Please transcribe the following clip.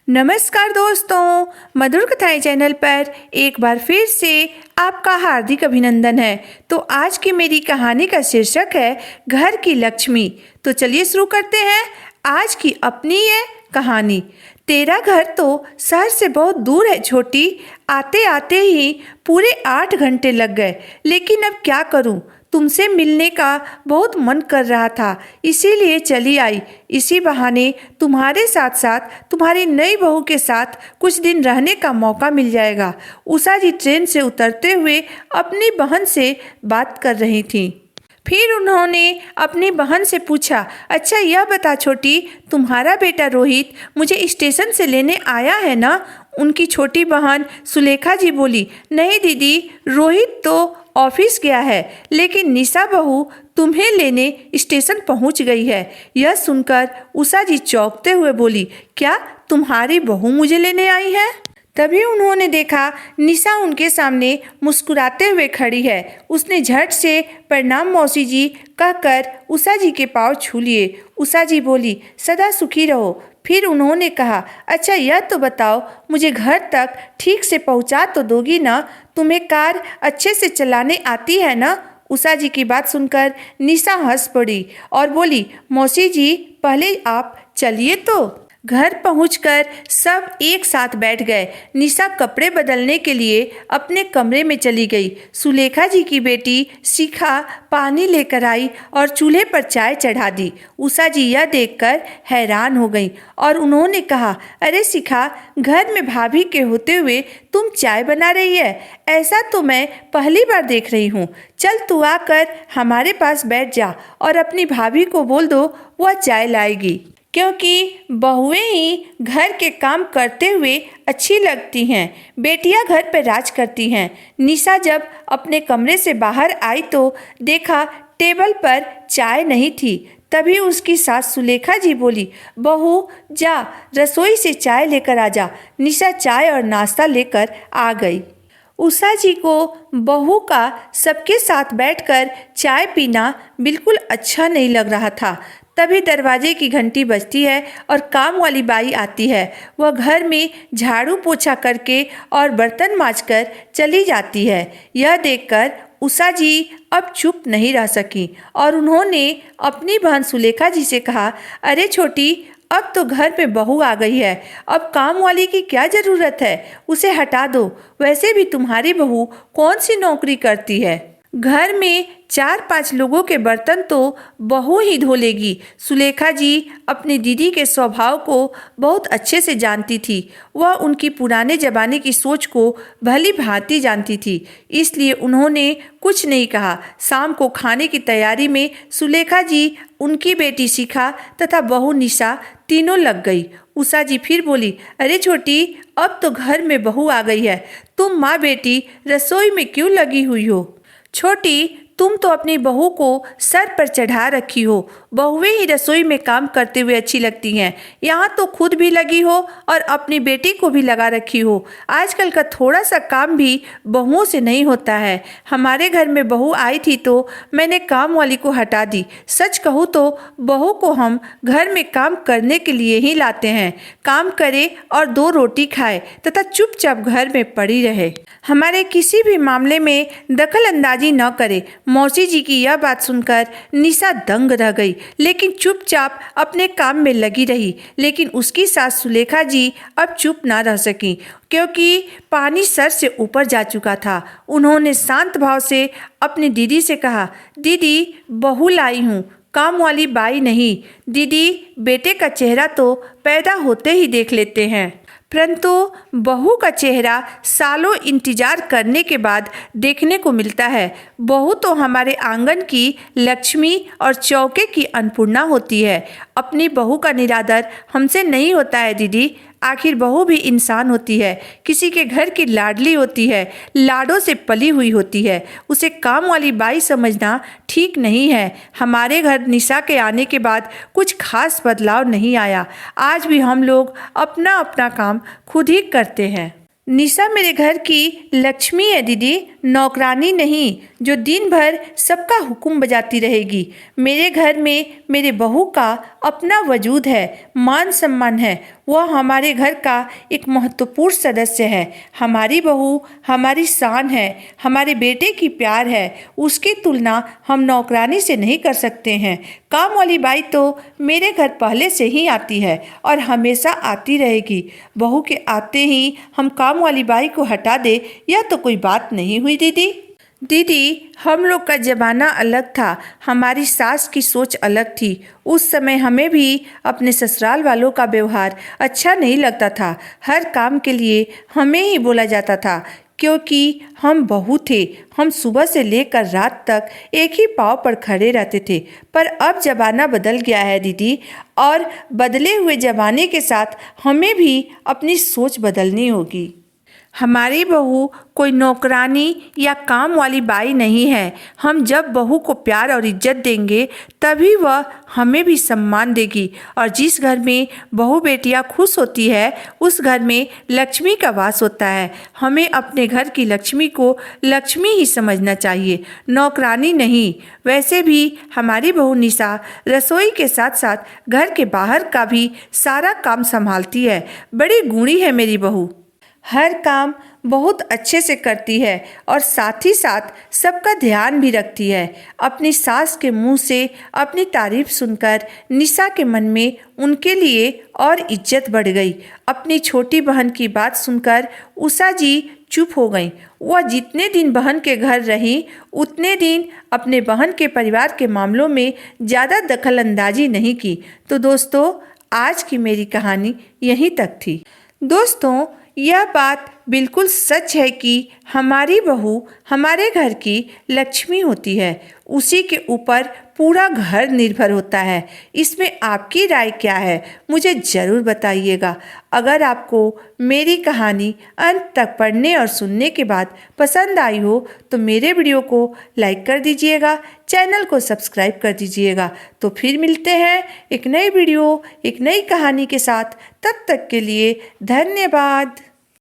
नमस्कार दोस्तों, मधुर कथाएं चैनल पर एक बार फिर से आपका हार्दिक अभिनंदन है। तो आज की मेरी कहानी का शीर्षक है घर की लक्ष्मी। तो चलिए शुरू करते हैं आज की अपनी ये कहानी। तेरा घर तो शहर से बहुत दूर है छोटी, आते आते ही पूरे 8 घंटे लग गए, लेकिन अब क्या करूं, तुमसे मिलने का बहुत मन कर रहा था, इसीलिए चली आई। इसी बहाने तुम्हारे साथ साथ तुम्हारी नई बहू के साथ कुछ दिन रहने का मौका मिल जाएगा। उषा जी ट्रेन से उतरते हुए अपनी बहन से बात कर रही थीं। फिर उन्होंने अपनी बहन से पूछा, अच्छा यह बता छोटी, तुम्हारा बेटा रोहित मुझे स्टेशन से लेने आया है ना? उनकी छोटी बहन सुलेखा जी बोली, नहीं दीदी, रोहित तो ऑफिस गया है, लेकिन निशा बहू तुम्हें लेने स्टेशन पहुंच गई है। यह सुनकर उषा जी चौंकते हुए बोली, क्या तुम्हारी बहू मुझे लेने आई है? तभी उन्होंने देखा निशा उनके सामने मुस्कुराते हुए खड़ी है। उसने झट से प्रणाम मौसी जी कहकर उषा जी के पाँव छू लिए। उषा जी बोली, सदा सुखी रहो। फिर उन्होंने कहा, अच्छा यह तो बताओ, मुझे घर तक ठीक से पहुंचा तो दोगी ना? तुम्हें कार अच्छे से चलाने आती है ना? उषा जी की बात सुनकर निशा हंस पड़ी और बोली, मौसी जी पहले आप चलिए। तो घर पहुंचकर सब एक साथ बैठ गए। निशा कपड़े बदलने के लिए अपने कमरे में चली गई। सुलेखा जी की बेटी शिखा पानी लेकर आई और चूल्हे पर चाय चढ़ा दी। उषा जी यह देखकर हैरान हो गई और उन्होंने कहा, अरे शिखा, घर में भाभी के होते हुए तुम चाय बना रही है? ऐसा तो मैं पहली बार देख रही हूँ। चल तू आकर हमारे पास बैठ जा और अपनी भाभी को बोल दो वह चाय लाएगी, क्योंकि बहुएं ही घर के काम करते हुए अच्छी लगती हैं, बेटियां घर पर राज करती हैं। निशा जब अपने कमरे से बाहर आई तो देखा टेबल पर चाय नहीं थी। तभी उसकी सास सुलेखा जी बोली, बहू जा रसोई से चाय लेकर आ जा। निशा चाय और नाश्ता लेकर आ गई। उषा जी को बहू का सबके साथ बैठकर चाय पीना बिल्कुल अच्छा नहीं लग रहा था। तभी दरवाजे की घंटी बजती है और काम वाली बाई आती है। वह घर में झाड़ू पोछा करके और बर्तन मांजकर चली जाती है। यह देखकर उषा जी अब चुप नहीं रह सकी और उन्होंने अपनी बहन सुलेखा जी से कहा, अरे छोटी, अब तो घर में बहू आ गई है, अब काम वाली की क्या ज़रूरत है? उसे हटा दो। वैसे भी तुम्हारी बहू कौन सी नौकरी करती है? घर में 4-5 लोगों के बर्तन तो बहू ही धो लेगी। सुलेखा जी अपनी दीदी के स्वभाव को बहुत अच्छे से जानती थी। वह उनकी पुराने ज़माने की सोच को भली भांति जानती थी, इसलिए उन्होंने कुछ नहीं कहा। शाम को खाने की तैयारी में सुलेखा जी, उनकी बेटी शिखा तथा बहू निशा तीनों लग गई। उषा जी फिर बोली, अरे छोटी, अब तो घर में बहू आ गई है, तुम माँ बेटी रसोई में क्यों लगी हुई हो? छोटी, तुम तो अपनी बहू को सर पर चढ़ा रखी हो। बहुएं ही रसोई में काम करते हुए अच्छी लगती हैं। यहाँ तो खुद भी लगी हो और अपनी बेटी को भी लगा रखी हो। आजकल का थोड़ा सा काम भी बहुओं से नहीं होता है। हमारे घर में बहू आई थी तो मैंने काम वाली को हटा दी। सच कहूँ तो बहू को हम घर में काम करने के लिए ही लाते हैं, काम करे और 2 रोटी खाए तथा चुपचाप घर में पड़ी रहे, हमारे किसी भी मामले में दखल अंदाजी न करे। मौसी जी की यह बात सुनकर निशा दंग रह गई, लेकिन चुपचाप अपने काम में लगी रही। लेकिन उसकी सास सुलेखा जी अब चुप ना रह सकी, क्योंकि पानी सर से ऊपर जा चुका था। उन्होंने शांत भाव से अपनी दीदी से कहा, दीदी बहू लाई हूँ, काम वाली बाई नहीं। दीदी, बेटे का चेहरा तो पैदा होते ही देख लेते हैं, परंतु बहू का चेहरा सालों इंतजार करने के बाद देखने को मिलता है। बहू तो हमारे आंगन की लक्ष्मी और चौके की अन्नपूर्णा होती है। अपनी बहू का निरादर हमसे नहीं होता है दीदी। आखिर बहू भी इंसान होती है, किसी के घर की लाडली होती है, लाडों से पली हुई होती है। उसे काम वाली बाई समझना ठीक नहीं है। हमारे घर निशा के आने के बाद कुछ खास बदलाव नहीं आया। आज भी हम लोग अपना अपना काम खुद ही करते हैं। निशा मेरे घर की लक्ष्मी है दीदी, नौकरानी नहीं जो दिन भर सबका हुक्म बजाती रहेगी। मेरे घर में मेरे बहू का अपना वजूद है, मान सम्मान है। वह हमारे घर का एक महत्वपूर्ण सदस्य है। हमारी बहू हमारी शान है, हमारे बेटे की प्यार है। उसकी तुलना हम नौकरानी से नहीं कर सकते हैं। काम वाली बाई तो मेरे घर पहले से ही आती है और हमेशा आती रहेगी। बहू के आते ही हम काम वाली बाई को हटा दे, यह तो कोई बात नहीं हुई दीदी। दीदी, हम लोग का ज़माना अलग था, हमारी सास की सोच अलग थी। उस समय हमें भी अपने ससुराल वालों का व्यवहार अच्छा नहीं लगता था। हर काम के लिए हमें ही बोला जाता था, क्योंकि हम बहू थे। हम सुबह से लेकर रात तक एक ही पाँव पर खड़े रहते थे। पर अब ज़माना बदल गया है दीदी, और बदले हुए ज़माने के साथ हमें भी अपनी सोच बदलनी होगी। हमारी बहू कोई नौकरानी या काम वाली बाई नहीं है। हम जब बहू को प्यार और इज्जत देंगे तभी वह हमें भी सम्मान देगी, और जिस घर में बहू बेटियां खुश होती है उस घर में लक्ष्मी का वास होता है। हमें अपने घर की लक्ष्मी को लक्ष्मी ही समझना चाहिए, नौकरानी नहीं। वैसे भी हमारी बहू निशा रसोई के साथ साथ घर के बाहर का भी सारा काम संभालती है। बड़ी गुणी है मेरी बहू, हर काम बहुत अच्छे से करती है और साथ ही साथ सबका ध्यान भी रखती है। अपनी सास के मुंह से अपनी तारीफ सुनकर निशा के मन में उनके लिए और इज्जत बढ़ गई। अपनी छोटी बहन की बात सुनकर उषा जी चुप हो गईं। वह जितने दिन बहन के घर रही उतने दिन अपने बहन के परिवार के मामलों में ज़्यादा दखल अंदाजी नहीं की। तो दोस्तों, आज की मेरी कहानी यहीं तक थी। दोस्तों, यह बात बिल्कुल सच है कि हमारी बहू हमारे घर की लक्ष्मी होती है, उसी के ऊपर पूरा घर निर्भर होता है। इसमें आपकी राय क्या है, मुझे ज़रूर बताइएगा। अगर आपको मेरी कहानी अंत तक पढ़ने और सुनने के बाद पसंद आई हो तो मेरे वीडियो को लाइक कर दीजिएगा, चैनल को सब्सक्राइब कर दीजिएगा। तो फिर मिलते हैं एक नई वीडियो, एक नई कहानी के साथ। तब तक के लिए धन्यवाद।